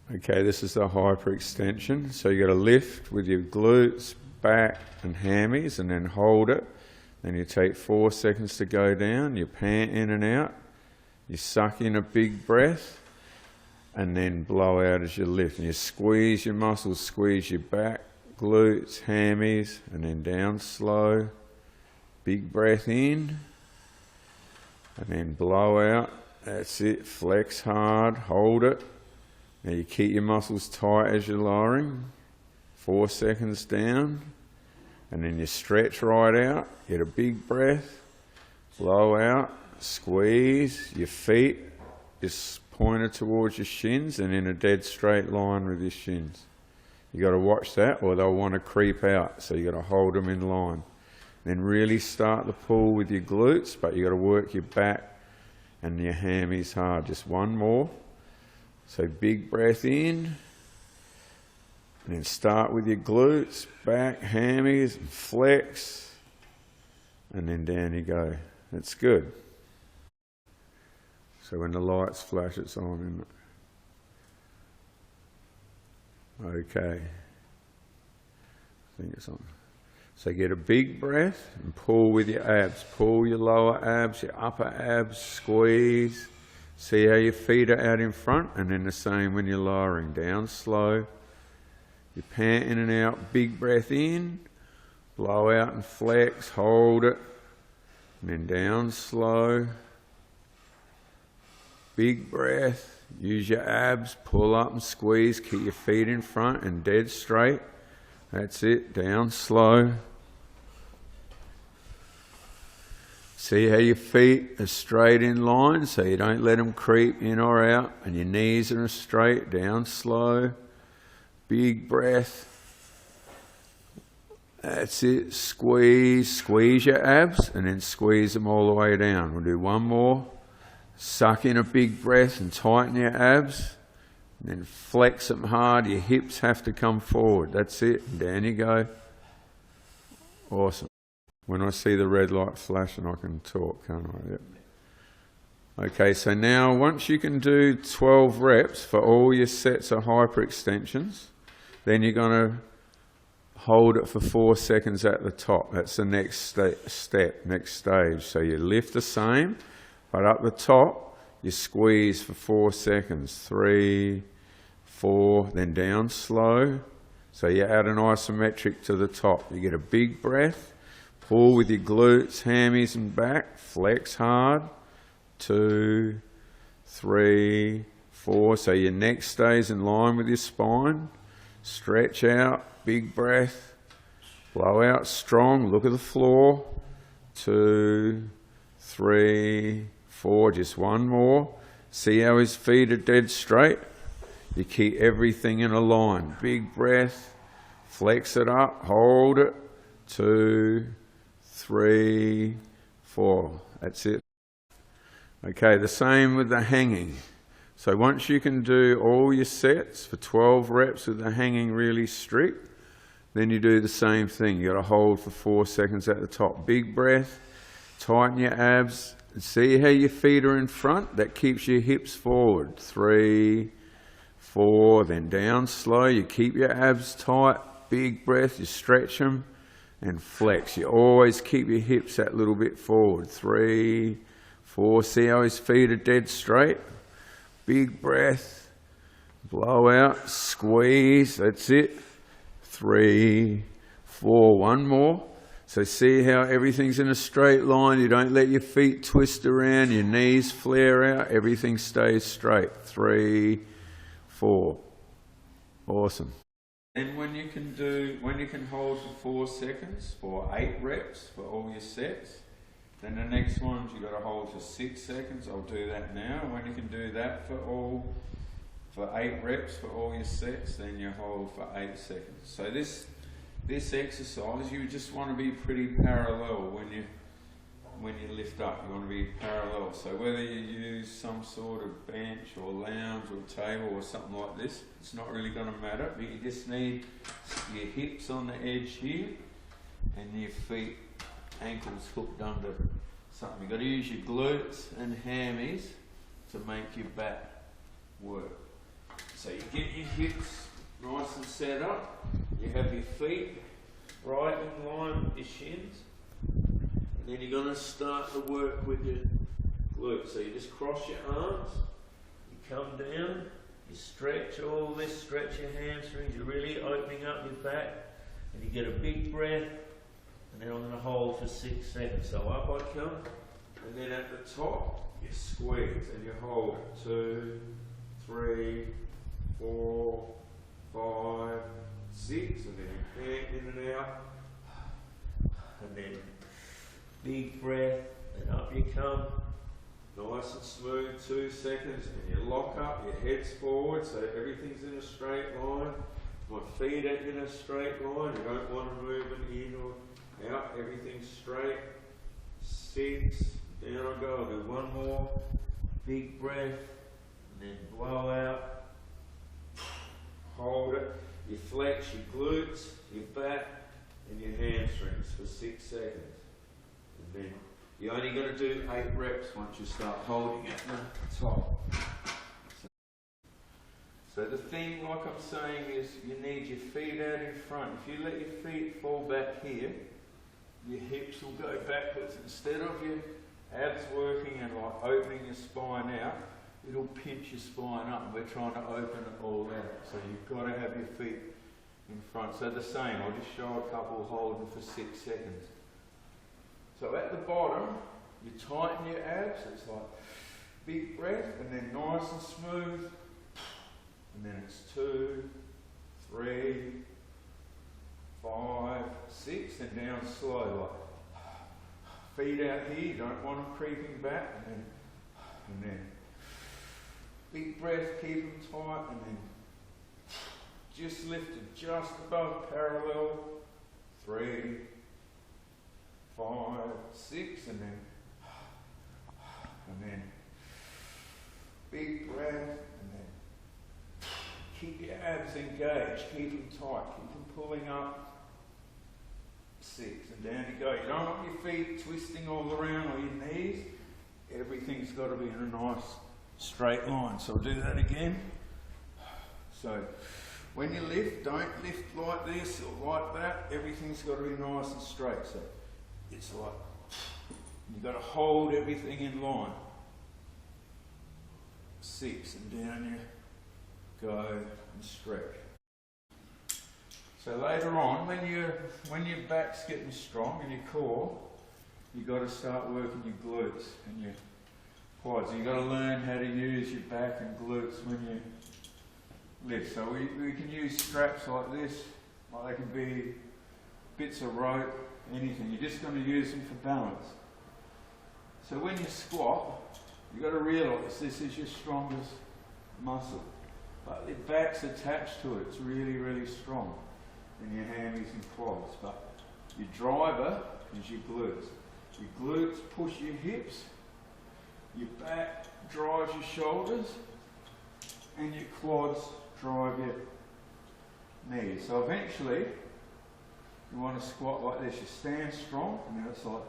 Okay, this is the hyperextension. So you got to lift with your glutes, back and hammies, and then hold it. Then you take 4 seconds to go down. You pant in and out. You suck in a big breath, and then blow out as you lift. And you squeeze your muscles, squeeze your back, glutes, hammies, and then down slow. Big breath in, and then blow out. That's it. Flex hard, hold it. Now you keep your muscles tight as you're lowering. 4 seconds down, and then you stretch right out. Get a big breath, blow out, squeeze. Your feet just pointed towards your shins and in a dead straight line with your shins. You got to watch that, or they'll want to creep out. So you got to hold them in line. Then really start the pull with your glutes, but you got to work your back and your hammies hard. Just one more. So big breath in, and then start with your glutes, back, hammies, and flex, and then down you go. That's good. So when the lights flash, it's on, isn't it? Okay. I think it's on. So get a big breath and pull with your abs. Pull your lower abs, your upper abs, squeeze. See how your feet are out in front, and then the same when you're lowering. Down slow. You pant in and out, big breath in, blow out and flex, hold it, and then down slow. Big breath, use your abs, pull up and squeeze, keep your feet in front and dead straight. That's it, down slow. See how your feet are straight in line, so you don't let them creep in or out, and your knees are straight, down slow. Big breath. That's it, squeeze your abs, and then squeeze them all the way down. We'll do one more. Suck in a big breath and tighten your abs, and then flex them hard. Your hips have to come forward. That's it, and down you go. Awesome. When I see the red light flashing, I can talk, can't I? Yep. Okay, so now once you can do 12 reps for all your sets of hyperextensions, then you're going to hold it for 4 seconds at the top. That's the next step, next stage. So you lift the same, but up the top, you squeeze for 4 seconds. 3, 4, then down slow. So you add an isometric to the top. You get a big breath. Pull with your glutes, hammies and back. Flex hard. 2, 3, 4. So your neck stays in line with your spine. Stretch out. Big breath. Blow out strong. Look at the floor. 2, 3, 4. Just one more. See how his feet are dead straight? You keep everything in a line. Big breath. Flex it up. Hold it. 2, 3, 4. That's it. Okay, the same with the hanging. So once you can do all your sets for 12 reps with the hanging really strict, then you do the same thing. You got to hold for 4 seconds at the top. Big breath, tighten your abs. See how your feet are in front? That keeps your hips forward. 3, 4, then down slow. You keep your abs tight. Big breath, you stretch them and flex. You always keep your hips that little bit forward. 3, 4. See how his feet are dead straight? Big breath, blow out, squeeze. That's it. 3, 4. One more. So see how everything's in a straight line. You don't let your feet twist around, your knees flare out. Everything stays straight. 3, 4. Awesome. And when you can hold for 4 seconds for 8 reps for all your sets, then the next ones you got to hold for 6 seconds. I'll do that now. When you can do that for 8 reps for all your sets, then you hold for 8 seconds. So this exercise, you just want to be pretty parallel when you lift up. You want to be parallel. So whether you use some sort of bench or lounge or table or something like this, it's not really going to matter. But you just need your hips on the edge here and your feet, ankles hooked under something. You've got to use your glutes and hammies to make your back work. So you get your hips nice and set up. You have your feet right in line with your shins. And then you're going to start to work with your glutes. So you just cross your arms, you come down, you stretch all this, stretch your hamstrings, you're really opening up your back, and you get a big breath, and then I'm going to hold for 6 seconds. So up I come, and then at the top, you squeeze, and you hold it. 2, 3, 4, 5, 6, and then you hand in and out, and then big breath, and up you come, nice and smooth, 2 seconds, and you lock up, your head's forward, so everything's in a straight line. My feet are in a straight line, you don't want to move them in or out, everything's straight. 6, down I go, I'll do one more, big breath, and then blow out, hold it, you flex your glutes, your back, and your hamstrings for 6 seconds. And then you're only going to do 8 reps once you start holding at the top. So the thing, like I'm saying, is you need your feet out in front. If you let your feet fall back here, your hips will go backwards. Instead of your abs working and like opening your spine out, it'll pinch your spine up, and we're trying to open it all out. So you've got to have your feet in front. So the same, I'll just show a couple holding for 6 seconds. So at the bottom, you tighten your abs, it's like big breath, and then nice and smooth, and then it's 2, 3, 5, 6, and down slow, like feet out here, you don't want them creeping back, and then big breath, keep them tight, and then just lift it just above parallel, 3, 5, 6, and then big breath, and then keep your abs engaged, keep them tight, keep them pulling up, 6, and down you go. You don't want your feet twisting all around or your knees, everything's got to be in a nice straight line. So I'll do that again. So when you lift, don't lift like this or like that, everything's got to be nice and straight. So it's like, you've got to hold everything in line. 6, and down you go and stretch. So later on, when your back's getting strong and your core, you've got to start working your glutes and your quads. You've got to learn how to use your back and glutes when you lift. So we can use straps like this, like they can be bits of rope, anything. You're just going to use them for balance. So when you squat, you've got to realise this is your strongest muscle. But the back's attached to it, it's really, really strong in your hammies and quads. But your driver is your glutes. Your glutes push your hips, your back drives your shoulders, and your quads drive your knees. So eventually, you want to squat like this. You stand strong, and then it's like,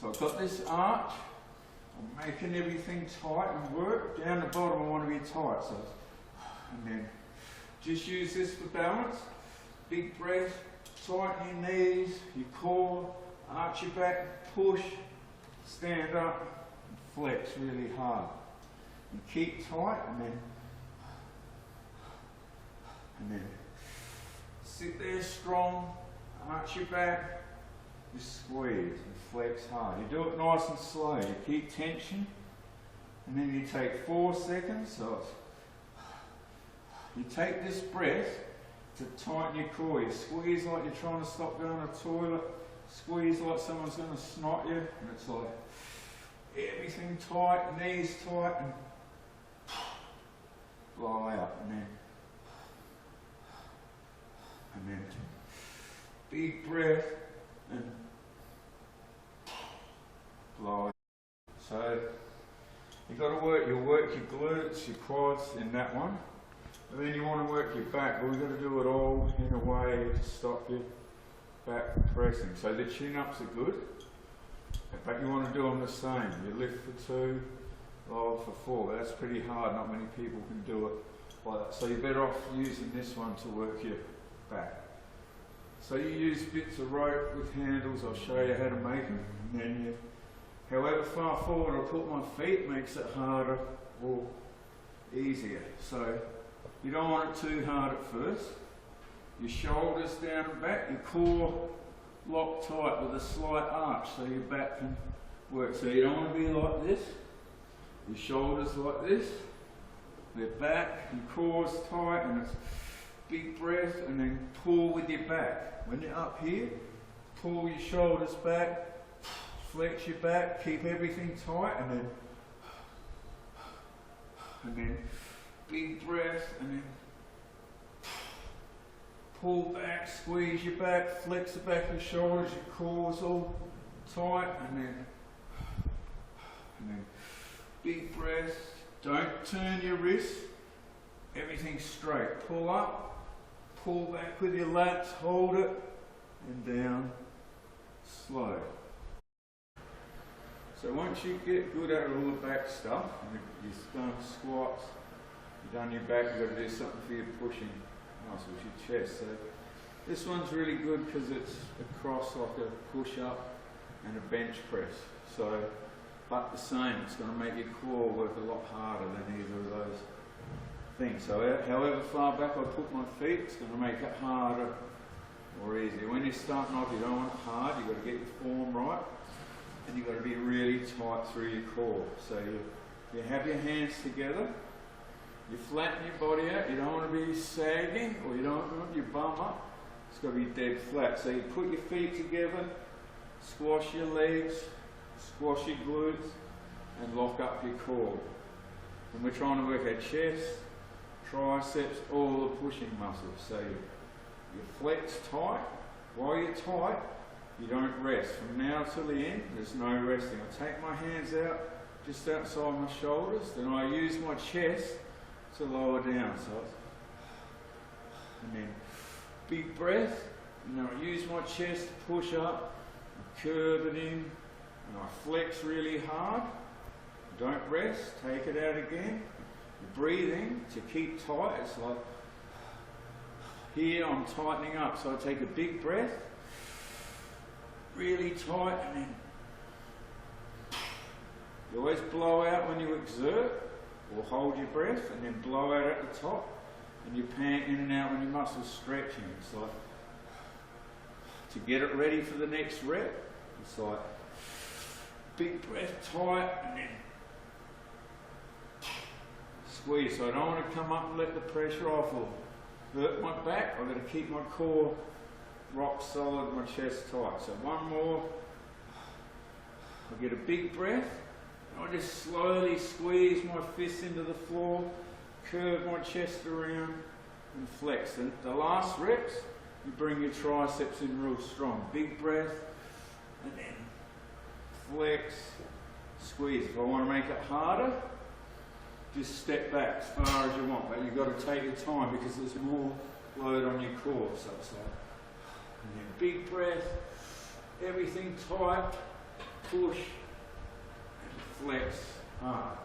so I've got this arch, I'm making everything tight and work. Down the bottom I want to be tight, so, and then just use this for balance. Big breath, tighten your knees, your core, arch your back, push, stand up, and flex really hard. And keep tight, and then sit there strong, arch your back, just squeeze and flex hard. You do it nice and slow. You keep tension, and then you take 4 seconds. So you take this breath to tighten your core. You squeeze like you're trying to stop going to the toilet. Squeeze like someone's going to snot you, and it's like everything tight, knees tight, and blow out, and then big breath and blow out. So you've got to work your glutes, your quads in that one, and then you want to work your back, but we've got to do it all in a way to stop your back from pressing. So the chin-ups are good, but you want to do them the same. You lift for 2, lower for 4. That's pretty hard, not many people can do it like that. So you're better off using this one to work your back. So you use bits of rope with handles, I'll show you how to make them. And then you, however far forward I put my feet makes it harder or easier. So you don't want it too hard at first. Your shoulders down and back, your core locked tight with a slight arch so your back can work. So you don't want to be like this. Your shoulders like this. They're back, your core's tight, and it's big breath, and then pull with your back. When you're up here, pull your shoulders back, flex your back, keep everything tight, and then big breath, and then pull back, squeeze your back, flex the back of your shoulders, your core's all tight, and then big breath. Don't turn your wrists, everything straight. Pull up, pull back with your lats, hold it, and down, slow. So once you get good at all the back stuff, you've done squats, you've done your back, you've got to do something for your pushing muscles, your chest. So this one's really good because it's across like a push-up and a bench press. So, but the same, it's going to make your core work a lot harder than either of those things. So however far back I put my feet, it's going to make it harder or easier. When you're starting off, you don't want it hard, you've got to get your form right, and you've got to be really tight through your core. So you have your hands together, you flatten your body out, you don't want to be sagging, or you don't want your bum up, it's got to be dead flat. So you put your feet together, squash your legs, squash your glutes, and lock up your core. And we're trying to work our chest, triceps, all the pushing muscles. So you flex tight. While you're tight, you don't rest. From now till the end, there's no resting. I take my hands out just outside my shoulders, then I use my chest to lower down. So, and then big breath, and then I use my chest to push up, and curve it in, and I flex really hard. Don't rest, take it out again. Breathing to keep tight, it's like here I'm tightening up, so I take a big breath, really tight, and then you always blow out when you exert, or hold your breath, and then blow out at the top, and you pant in and out when your muscles stretching. It's like, to get it ready for the next rep, it's like, big breath tight, and then squeeze. So I don't want to come up and let the pressure off or hurt my back. I've got to keep my core rock solid, my chest tight. So one more. I get a big breath. And I just slowly squeeze my fists into the floor, curve my chest around, and flex. And the last reps, you bring your triceps in real strong. Big breath, and then flex, squeeze. If I want to make it harder, just step back as far as you want, but you've got to take your time because there's more load on your core. So it's like, and then big breath, everything tight, push, and flex hard.